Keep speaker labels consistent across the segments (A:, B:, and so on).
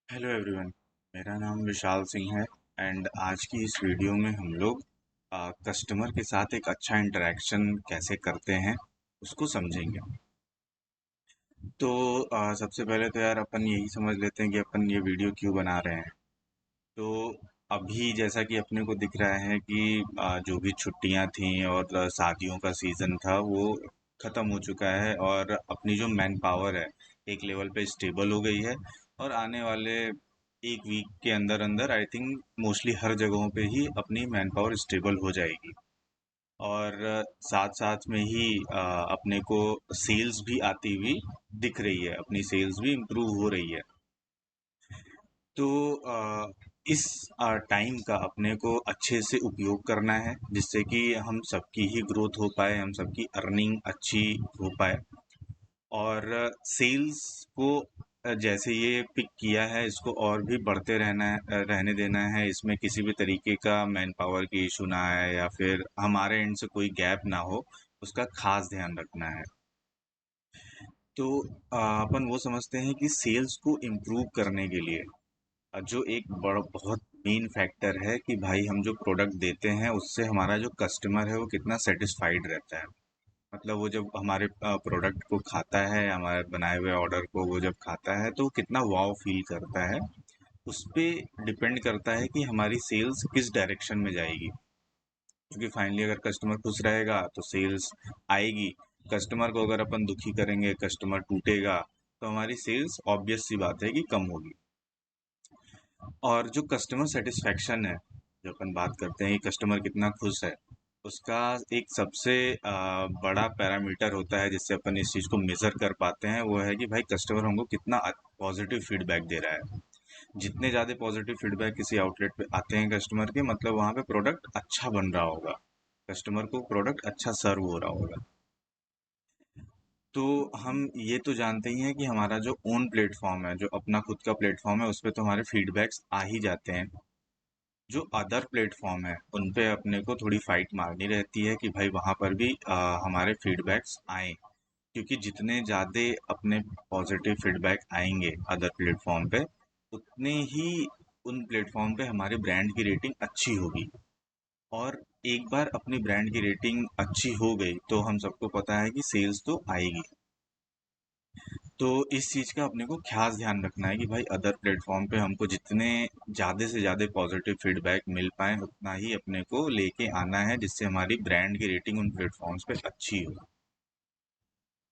A: Hello everyone. मेरा नाम विशाल सिंह है एंड आज की इस वीडियो में हम लोग कस्टमर के साथ एक अच्छा इंटरेक्शन कैसे करते हैं उसको समझेंगे। तो सबसे पहले तो यार अपन यही समझ लेते हैं कि अपन ये वीडियो क्यों बना रहे हैं। तो अभी जैसा कि अपने को दिख रहा है कि जो भी छुट्टियां थी और शादियों का सीज़न था वो ख़त्म हो चुका है और अपनी जो मैन पावर है एक लेवल पे स्टेबल हो गई है। और आने वाले एक वीक के अंदर अंदर आई थिंक मोस्टली हर जगहों पे ही अपनी मैन पावर स्टेबल हो जाएगी। और साथ साथ में ही अपने को सेल्स भी आती हुई दिख रही है, अपनी सेल्स भी इम्प्रूव हो रही है। तो इस टाइम का अपने को अच्छे से उपयोग करना है जिससे कि हम सबकी ही ग्रोथ हो पाए, हम सबकी अर्निंग अच्छी हो पाए। और सेल्स को जैसे ये पिक किया है इसको और भी बढ़ते रहने देना है। इसमें किसी भी तरीके का मैन पावर की इशू ना आए या फिर हमारे एंड से कोई गैप ना हो, उसका खास ध्यान रखना है। तो अपन वो समझते हैं कि सेल्स को इम्प्रूव करने के लिए जो एक बड़ा बहुत मेन फैक्टर है कि भाई हम जो प्रोडक्ट देते हैं उससे हमारा जो कस्टमर है वो कितना सेटिस्फाइड रहता है। मतलब वो जब हमारे प्रोडक्ट को खाता है, हमारे बनाए हुए ऑर्डर को वो जब खाता है तो वो कितना वाव फील करता है। उस पे डिपेंड करता है कि हमारी सेल्स किस डायरेक्शन में जाएगी। क्योंकि फाइनली अगर कस्टमर खुश रहेगा तो सेल्स आएगी। कस्टमर को अगर अपन दुखी करेंगे, कस्टमर टूटेगा, तो हमारी सेल्स ऑब्वियस सी बात है कि कम होगी। और जो कस्टमर सेटिस्फेक्शन है, जो अपन बात करते हैं कि कस्टमर कितना खुश है, उसका एक सबसे बड़ा पैरामीटर होता है जिससे अपन इस चीज़ को मेज़र कर पाते हैं, वो है कि भाई कस्टमर हमको कितना पॉजिटिव फीडबैक दे रहा है। जितने ज़्यादा पॉजिटिव फीडबैक किसी आउटलेट पे आते हैं कस्टमर के, मतलब वहाँ पे प्रोडक्ट अच्छा बन रहा होगा, कस्टमर को प्रोडक्ट अच्छा सर्व हो रहा होगा। तो हम ये तो जानते ही हैं कि हमारा जो ओन प्लेटफॉर्म है, जो अपना खुद का प्लेटफॉर्म है, उस पे तो हमारे फीडबैक्स आ ही जाते हैं। जो अदर प्लेटफॉर्म है उन पे अपने को थोड़ी फाइट मारनी रहती है कि भाई वहाँ पर भी हमारे फीडबैक्स आए। क्योंकि जितने ज़्यादा अपने पॉजिटिव फीडबैक आएंगे अदर प्लेटफॉर्म पे, उतने ही उन प्लेटफॉर्म पे हमारे ब्रांड की रेटिंग अच्छी होगी। और एक बार अपनी ब्रांड की रेटिंग अच्छी हो गई तो हम सबको पता है कि सेल्स तो आएगी। तो इस चीज़ का अपने को खास ध्यान रखना है कि भाई अदर प्लेटफॉर्म पे हमको जितने ज़्यादा से ज़्यादा पॉजिटिव फीडबैक मिल पाए उतना ही अपने को लेके आना है जिससे हमारी ब्रांड की रेटिंग उन प्लेटफॉर्म्स पे अच्छी हो।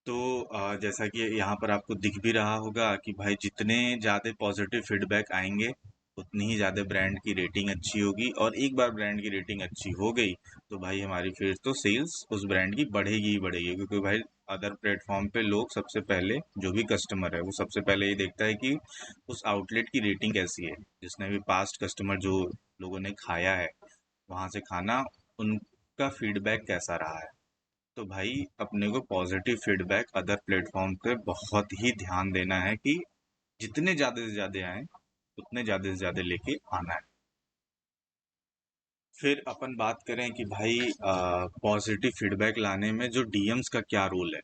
A: तो जैसा कि यहाँ पर आपको दिख भी रहा होगा कि भाई जितने ज़्यादा पॉजिटिव फीडबैक आएंगे उतनी ही ज़्यादा ब्रांड की रेटिंग अच्छी होगी। और एक बार ब्रांड की रेटिंग अच्छी हो गई तो भाई हमारी फिर तो सेल्स उस ब्रांड की बढ़ेगी ही बढ़ेगी। क्योंकि भाई अदर प्लेटफॉर्म पे लोग सबसे पहले, जो भी कस्टमर है वो सबसे पहले ये देखता है कि उस आउटलेट की रेटिंग कैसी है। जिसने भी पास्ट कस्टमर जो लोगों ने खाया है वहाँ से खाना, उनका फीडबैक कैसा रहा है। तो भाई अपने को पॉजिटिव फीडबैक अदर प्लेटफॉर्म पे बहुत ही ध्यान देना है कि जितने ज़्यादा से ज़्यादा आए उतने ज़्यादा से ज़्यादा लेके आना है। फिर अपन बात करें कि भाई पॉजिटिव फीडबैक लाने में जो डीएम्स का क्या रोल है,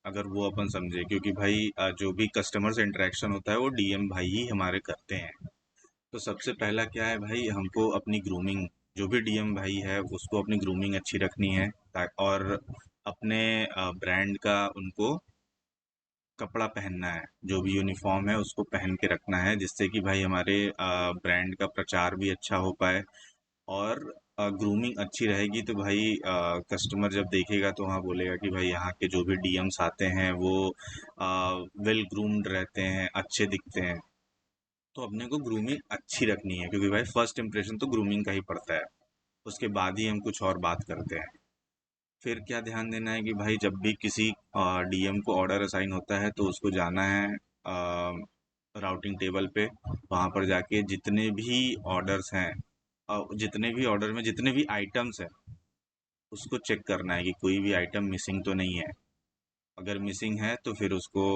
A: अगर वो अपन समझे। क्योंकि भाई जो भी कस्टमर से इंटरेक्शन होता है वो डीएम भाई ही हमारे करते हैं। तो सबसे पहला क्या है भाई, हमको अपनी ग्रूमिंग, जो भी डीएम भाई है उसको अपनी ग्रूमिंग अच्छी रखनी है। और अपने ब्रांड का उनको कपड़ा पहनना है, जो भी यूनिफॉर्म है उसको पहन के रखना है जिससे कि भाई हमारे ब्रांड का प्रचार भी अच्छा हो पाए। और ग्रूमिंग अच्छी रहेगी तो भाई कस्टमर जब देखेगा तो हाँ बोलेगा कि भाई यहाँ के जो भी डीएम्स आते हैं वो वेल ग्रूम्ड रहते हैं, अच्छे दिखते हैं। तो अपने को ग्रूमिंग अच्छी रखनी है क्योंकि भाई फर्स्ट इंप्रेशन तो ग्रूमिंग का ही पड़ता है। उसके बाद ही हम कुछ और बात करते हैं। फिर क्या ध्यान देना है कि भाई जब भी किसी डीएम को ऑर्डर असाइन होता है तो उसको जाना है राउटिंग टेबल पे। वहाँ पर जाके जितने भी ऑर्डर्स हैं, जितने भी ऑर्डर में जितने भी आइटम्स हैं उसको चेक करना है कि कोई भी आइटम मिसिंग तो नहीं है। अगर मिसिंग है तो फिर उसको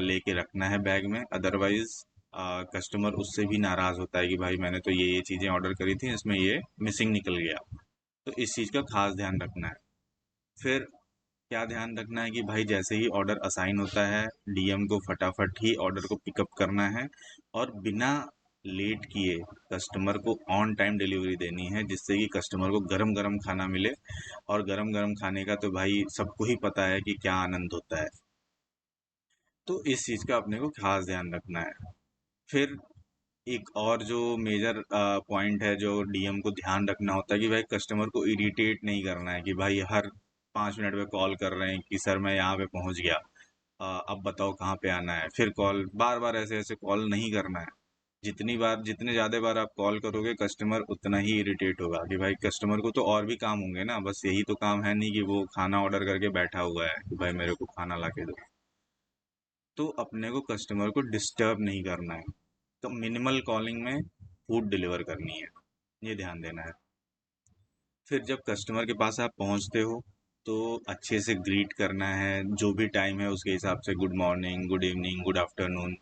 A: लेके रखना है बैग में। अदरवाइज कस्टमर उससे भी नाराज़ होता है कि भाई मैंने तो ये चीज़ें ऑर्डर करी थी, इसमें ये मिसिंग निकल गया। तो इस चीज़ का खास ध्यान रखना है। फिर क्या ध्यान रखना है कि भाई जैसे ही ऑर्डर असाइन होता है, डीएम को फटाफट ही ऑर्डर को पिकअप करना है और बिना लेट किए कस्टमर को ऑन टाइम डिलीवरी देनी है, जिससे कि कस्टमर को गरम गरम खाना मिले। और गरम गरम खाने का तो भाई सबको ही पता है कि क्या आनंद होता है। तो इस चीज़ का अपने को खास ध्यान रखना है। फिर एक और जो मेजर पॉइंट है जो डीएम को ध्यान रखना होता है कि भाई कस्टमर को इरिटेट नहीं करना है कि भाई हर 5 मिनट पे कॉल कर रहे हैं कि सर मैं यहाँ पे पहुँच गया, अब बताओ कहाँ पे आना है। फिर कॉल बार बार ऐसे ऐसे कॉल नहीं करना है। जितने ज़्यादा बार आप कॉल करोगे कस्टमर उतना ही इरिटेट होगा कि भाई कस्टमर को तो और भी काम होंगे ना, बस यही तो काम है नहीं कि वो खाना ऑर्डर करके बैठा हुआ है कि भाई मेरे को खाना ला के दो। तो अपने को कस्टमर को डिस्टर्ब नहीं करना है, तो मिनिमल कॉलिंग में फूड डिलीवर करनी है, ये ध्यान देना है। फिर जब कस्टमर के पास आप पहुंचते हो तो अच्छे से ग्रीट करना है, जो भी टाइम है उसके हिसाब से good morning, good evening, good afternoon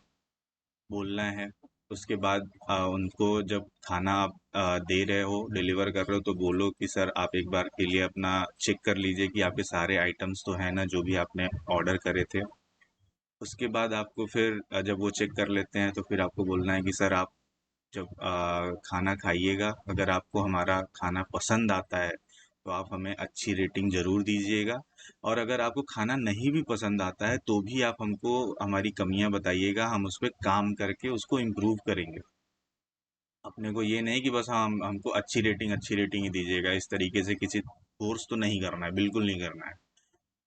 A: बोलना है। उसके बाद उनको जब खाना आप दे रहे हो, डिलीवर कर रहे हो, तो बोलो कि सर आप एक बार के लिए अपना चेक कर लीजिए कि आपके सारे आइटम्स तो हैं ना जो भी आपने ऑर्डर करे थे। उसके बाद आपको फिर जब वो चेक कर लेते हैं तो फिर आपको बोलना है कि सर आप जब खाना खाइएगा, अगर आपको हमारा खाना पसंद आता है तो आप हमें अच्छी रेटिंग ज़रूर दीजिएगा। और अगर आपको खाना नहीं भी पसंद आता है तो भी आप हमको हमारी कमियां बताइएगा, हम उस पर काम करके उसको इम्प्रूव करेंगे। अपने को ये नहीं कि बस हम हमको अच्छी रेटिंग ही दीजिएगा, इस तरीके से किसी फोर्स तो नहीं करना है, बिल्कुल नहीं करना है।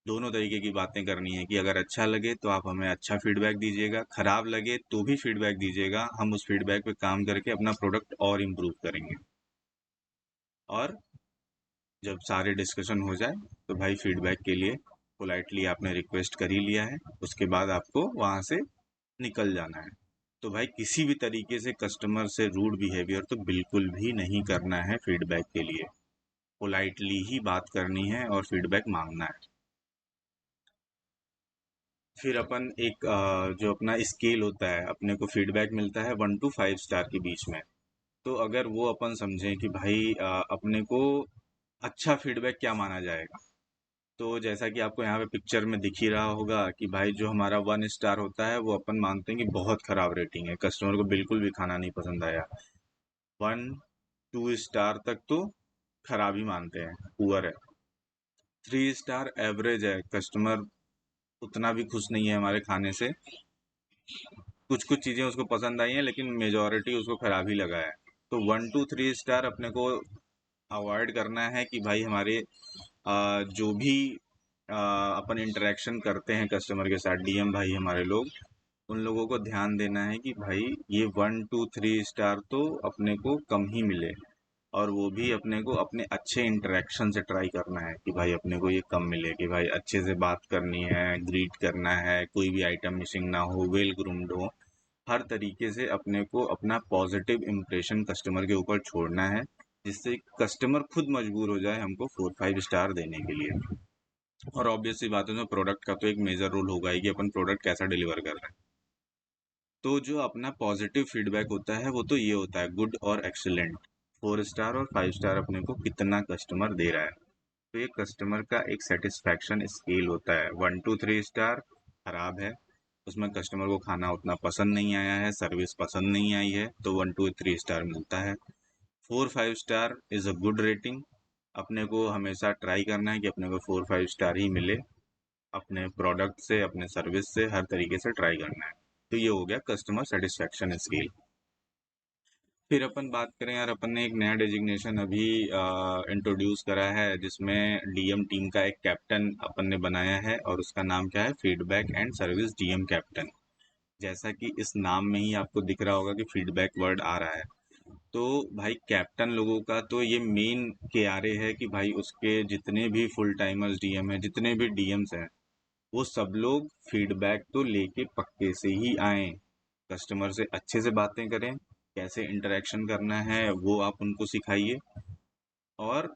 A: दोनों तरीके की बातें करनी है कि अगर अच्छा लगे तो आप हमें अच्छा फीडबैक दीजिएगा, खराब लगे तो भी फीडबैक दीजिएगा, हम उस फीडबैक पे काम करके अपना प्रोडक्ट और इम्प्रूव करेंगे। और जब सारे डिस्कशन हो जाए तो भाई फीडबैक के लिए पोलाइटली आपने रिक्वेस्ट कर ही लिया है, उसके बाद आपको वहाँ से निकल जाना है। तो भाई किसी भी तरीके से कस्टमर से रूड बिहेवियर तो बिल्कुल भी नहीं करना है फीडबैक के लिए। पोलाइटली ही बात करनी है और फीडबैक मांगना है। फिर अपन एक जो अपना स्केल होता है, अपने को फीडबैक मिलता है 1 to 5 स्टार के बीच में। तो अगर वो अपन समझें कि भाई अपने को अच्छा फीडबैक क्या माना जाएगा, तो जैसा कि आपको यहाँ पे पिक्चर में दिख ही रहा होगा कि भाई जो हमारा 1 स्टार होता है वो अपन मानते हैं कि बहुत खराब रेटिंग है, कस्टमर को बिल्कुल भी खाना नहीं पसंद आया। 1 2 स्टार तक तो खराब ही मानते हैं, पुअर है। 3 स्टार एवरेज है, कस्टमर उतना भी खुश नहीं है हमारे खाने से, कुछ कुछ चीज़ें उसको पसंद आई हैं लेकिन मेजॉरिटी उसको खराब ही लगा है। तो 1 to 3 स्टार अपने को अवॉइड करना है कि भाई हमारे जो भी अपन इंटरेक्शन करते हैं कस्टमर के साथ, डीएम भाई हमारे लोग, उन लोगों को ध्यान देना है कि भाई ये 1 to 3 स्टार तो अपने को कम ही मिले। और वो भी अपने को अपने अच्छे इंटरेक्शन से ट्राई करना है कि भाई अपने को ये कम मिले, कि भाई अच्छे से बात करनी है, ग्रीट करना है, कोई भी आइटम मिसिंग ना हो, वेल ग्रूम्ड हो। हर तरीके से अपने को अपना पॉजिटिव इम्प्रेशन कस्टमर के ऊपर छोड़ना है, जिससे कस्टमर खुद मजबूर हो जाए हमको 4 5 स्टार देने के लिए। और ऑब्वियस सी बात है ना, प्रोडक्ट का तो एक मेजर रोल होगा ही कि अपन प्रोडक्ट कैसा डिलीवर कर रहे हैं। तो जो अपना पॉजिटिव फीडबैक होता है वो तो ये होता है गुड और एक्सीलेंट। 4 स्टार और 5 स्टार अपने को कितना कस्टमर दे रहा है, तो ये कस्टमर का एक सेटिस्फैक्शन स्केल होता है। 1 to 3 स्टार खराब है, उसमें कस्टमर को खाना उतना पसंद नहीं आया है, सर्विस पसंद नहीं आई है, तो 1 to 3 स्टार मिलता है। 4 5 star is a good rating. अपने को हमेशा ट्राई करना है कि अपने को 4 5 स्टार ही मिले, अपने प्रोडक्ट से, अपने सर्विस से, हर तरीके से ट्राई करना है। तो ये हो गया कस्टमर सेटिस्फैक्शन स्केल। फिर अपन बात करें यार, अपन ने एक नया डेजिग्नेशन अभी इंट्रोड्यूस करा है जिसमें डीएम टीम का एक कैप्टन अपन ने बनाया है, और उसका नाम क्या है, feedback and service DM captain. जैसा कि इस नाम में ही आपको दिख रहा होगा कि फीडबैक वर्ड आ रहा है। तो भाई कैप्टन लोगों का तो ये मेन केआरए है कि भाई उसके जितने भी फुल टाइमर्स डीएम हैं, जितने भी डीएम्स हैं, वो सब लोग फीडबैक तो लेके पक्के से ही आए। कस्टमर से अच्छे से बातें करें, कैसे इंटरेक्शन करना है वो आप उनको सिखाइए। और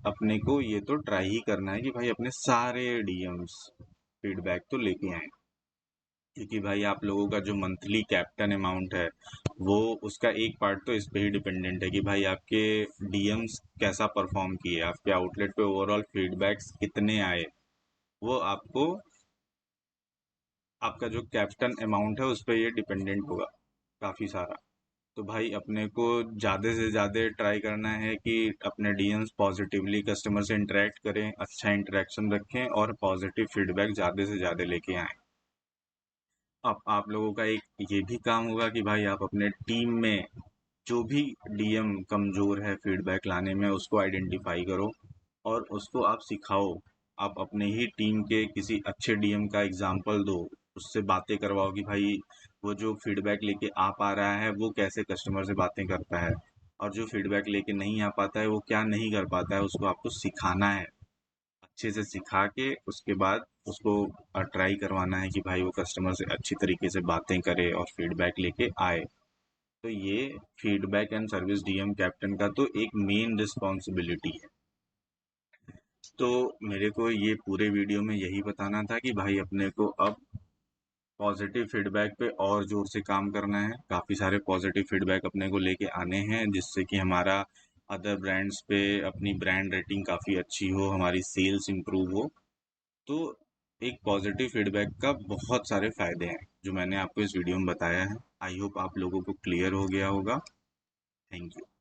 A: अपने को ये तो ट्राई ही करना है कि भाई अपने सारे डीएम्स फीडबैक तो लेके आए, क्योंकि भाई आप लोगों का जो मंथली कैप्टन अमाउंट है वो, उसका एक पार्ट तो इस पे ही डिपेंडेंट है कि भाई आपके डीएम्स कैसा परफॉर्म किए, आपके आउटलेट पे ओवरऑल फीडबैक्स कितने आए। वो आपको आपका जो कैप्टन अमाउंट है उस पर ये डिपेंडेंट होगा काफ़ी सारा। तो भाई अपने को ज़्यादा से ज़्यादा ट्राई करना है कि अपने डीएम्स पॉजिटिवली कस्टमर से इंटरेक्ट करें, अच्छा इंटरेक्शन रखें और पॉजिटिव फीडबैक ज़्यादा से ज़्यादा लेके आएँ। अब आप लोगों का एक ये भी काम होगा कि भाई आप अपने टीम में जो भी डीएम कमज़ोर है फीडबैक लाने में उसको आइडेंटिफाई करो और उसको आप सिखाओ। आप अपने ही टीम के किसी अच्छे डीएम का एग्जाम्पल दो, उससे बातें करवाओ कि भाई वो जो फीडबैक लेके आ पा रहा है वो कैसे कस्टमर से बातें करता है, और जो फीडबैक लेके नहीं आ पाता है वो क्या नहीं कर पाता है, उसको आपको सिखाना है। अच्छे से सिखा के उसके बाद उसको ट्राई करवाना है कि भाई वो कस्टमर से अच्छी तरीके से बातें करे और फीडबैक लेके आए। तो ये feedback and service DM captain का तो एक मेन रिस्पॉन्सिबिलिटी है। तो मेरे को ये पूरे वीडियो में यही बताना था कि भाई अपने को अब पॉजिटिव फीडबैक पे और ज़ोर से काम करना है। काफ़ी सारे पॉजिटिव फीडबैक अपने को लेके आने हैं जिससे कि हमारा अदर ब्रांड्स पे अपनी ब्रांड रेटिंग काफ़ी अच्छी हो, हमारी सेल्स इम्प्रूव हो। तो एक पॉजिटिव फीडबैक का बहुत सारे फ़ायदे हैं जो मैंने आपको इस वीडियो में बताया है। आई होप आप लोगों को क्लियर हो गया होगा। Thank you.